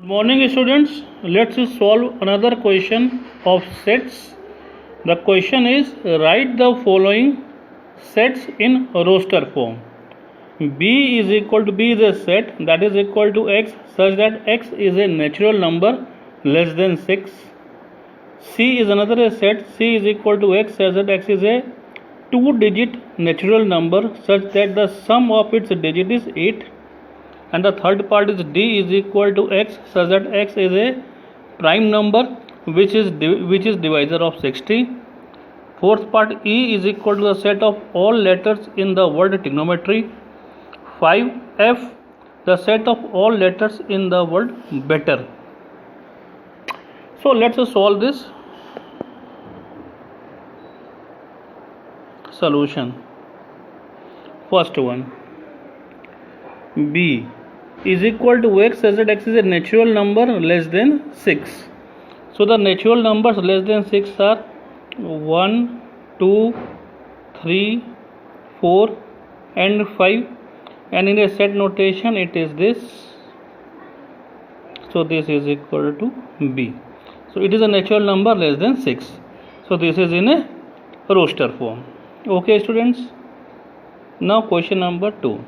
Morning students, let's solve another question of sets. The question is write the following sets in roster form. B is equal to B is a set that is equal to X such that X is a natural number less than 6. C is another a set C is equal to X such that X is a 2-digit natural number such that the sum of its digit is 8. And the third part is D is equal to X such that X is a prime number which is divisor of 60. Fourth part E is equal to the set of all letters in the word trigonometry. 5. F the set of all letters in the word better. So let's solve this. Solution. First one, B is equal to X such that X is a natural number less than 6. So the natural numbers less than 6 are 1, 2, 3, 4 and 5, and in a set notation it is this. So this is equal to B. So it is a natural number less than 6. So this is in a roster form. Okay students. Now question number 2.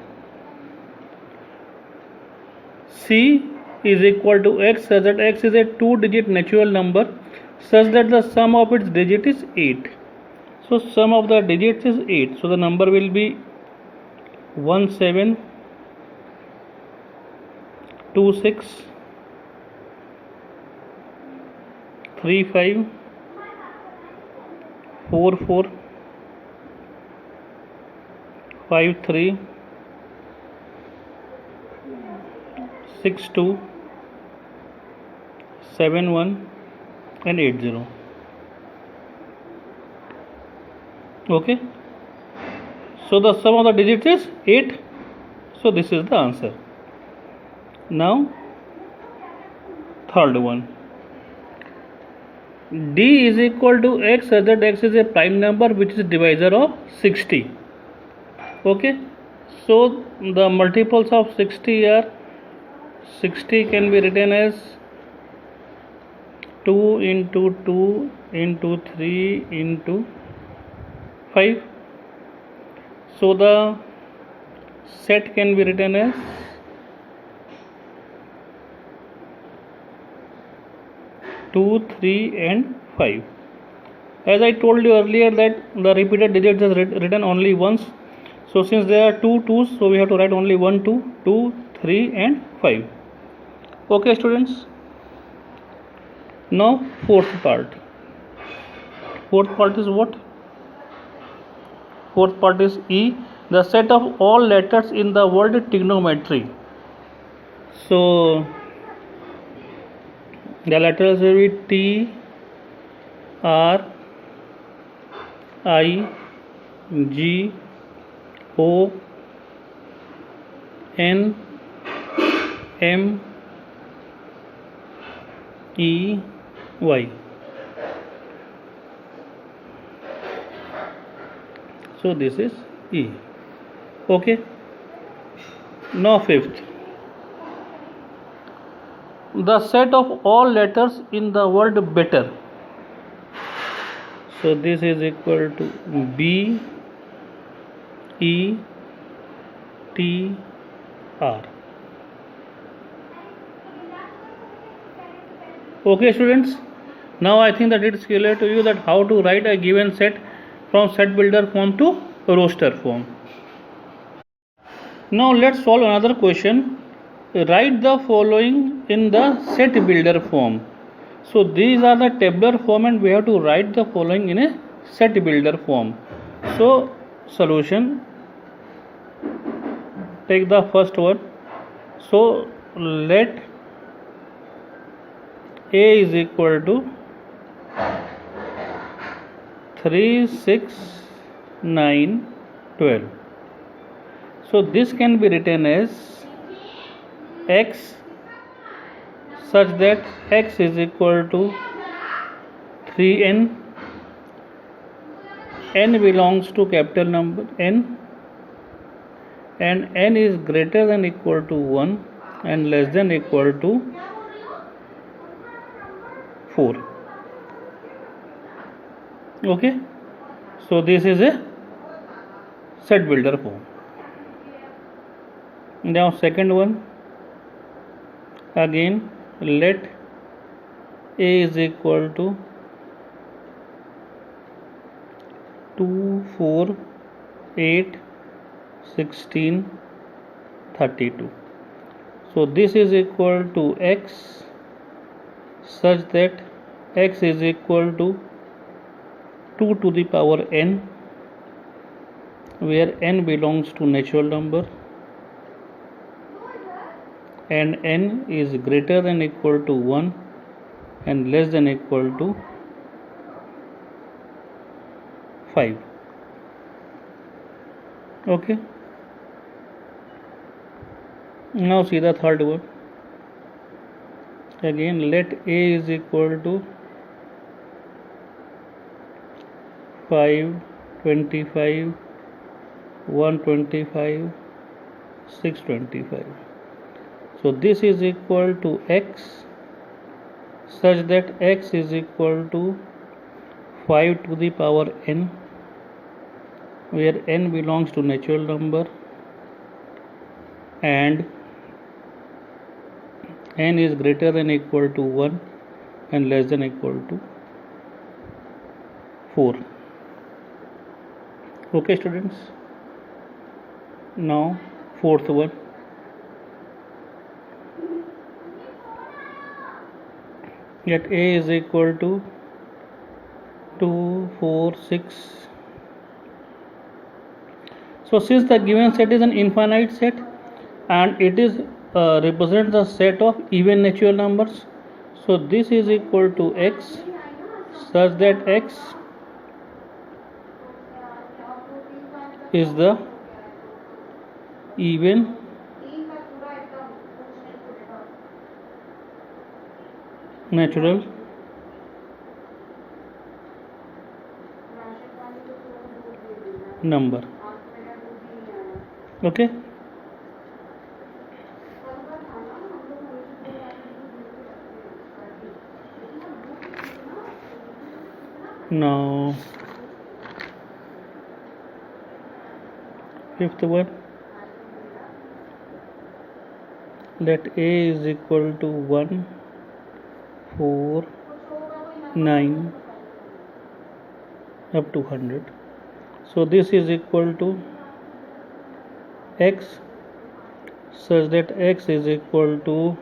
C is equal to X such that X is a 2-digit natural number such that the sum of its digit is 8. So sum of the digits is 8. So the number will be 1, 7, 2, 6, 3, 5, 4, 4, 5, 3, 6, 2, 7, 1 and 8, 0. Okay. So the sum of the digits is 8. So this is the answer. Now third one. D is equal to X such that X is a prime number which is divisor of 60. Okay. So the multiples of 60 are 60 can be written as 2 into 2 into 3 into 5. So the set can be written as 2, 3 and 5. As I told you earlier that the repeated digits is written only once. So since there are 2 2's, so we have to write only 1 2, 2, 3 and 5. Okay students. Now fourth part. Fourth part is what? Fourth part is E, the set of all letters in the word trigonometry. So the letters will be T, R, I, G, O, N, M, E, Y. So this is E. Okay. Now fifth. The set of all letters in the word better. So this is equal to B, E, T, R. Okay students, now I think that it is clear to you that how to write a given set from set builder form to roster form. Now let's solve another question. Write the following in the set builder form. So these are the tabular form and we have to write the following in a set builder form. So solution, take the first one. So let A is equal to 3, 6, 9, 12. So this can be written as X such that X is equal to 3n. N belongs to capital number N and n is greater than equal to 1 and less than equal to 4. Okay, so this is a set builder form. Now second one, again let A is equal to 2, 4, 8, 16, 32. So this is equal to x such that x is equal to 2 to the power n, where n belongs to natural number and n is greater than equal to 1 and less than equal to 5. Okay, now see the third one. Again let A is equal to 5, 25, 125, 625. So this is equal to x such that x is equal to 5 to the power n, where n belongs to natural number and n is greater than equal to 1 and less than equal to 4. Okay students, now fourth one. Let A is equal to 2, 4, 6. So since the given set is an infinite set and it is represents the set of even natural numbers, so this is equal to x such that x is the even natural number. Okay, now fifth one. Let A is equal to 1, 4, 9 up to 100. So this is equal to x such that x is equal to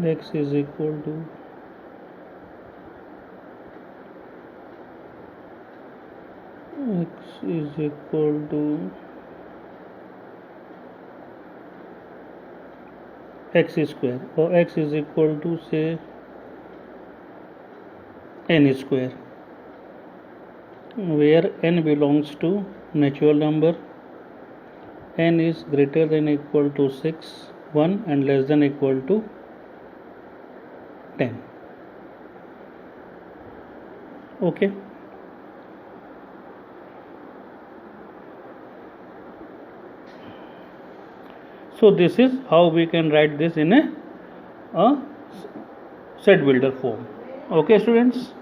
x is equal to x square, or x is equal to say n square, where n belongs to natural number, n is greater than equal to 6, 1 and less than equal to 10. Okay, so this is how we can write this in a set builder form. Okay students,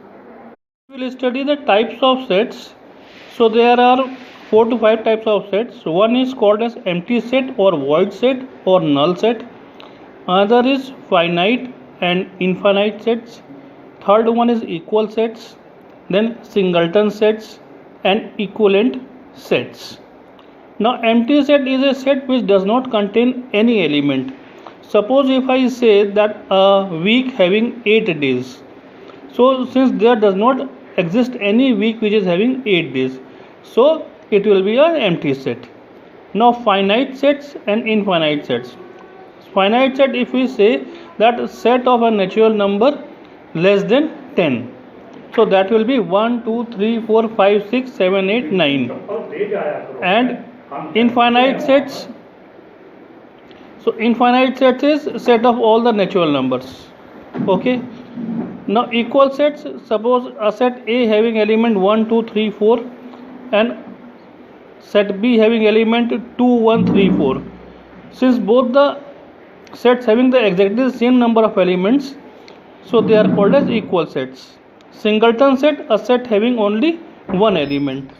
we will study the types of sets. So there are 4 to 5 types of sets. One is called as empty set or void set or null set. Another is finite and infinite sets. Third one is equal sets, then singleton sets and equivalent sets. Now empty set is a set which does not contain any element. Suppose if I say that a week having 8 days, so since there does not exist any week which is having 8 days, so it will be an empty set. Now finite sets and infinite sets. Finite set, if we say that set of a natural number less than 10, so that will be 1, 2, 3, 4, 5, 6, 7, 8, 9. And infinite sets, so infinite set is set of all the natural numbers. Okay, Now equal sets, suppose a set A having element 1, 2, 3, 4 and set B having element 2, 1, 3, 4. Since both the sets having the exactly the same number of elements, so they are called as equal sets. Singleton set, a set having only one element.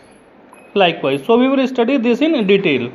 Likewise, so we will study this in detail.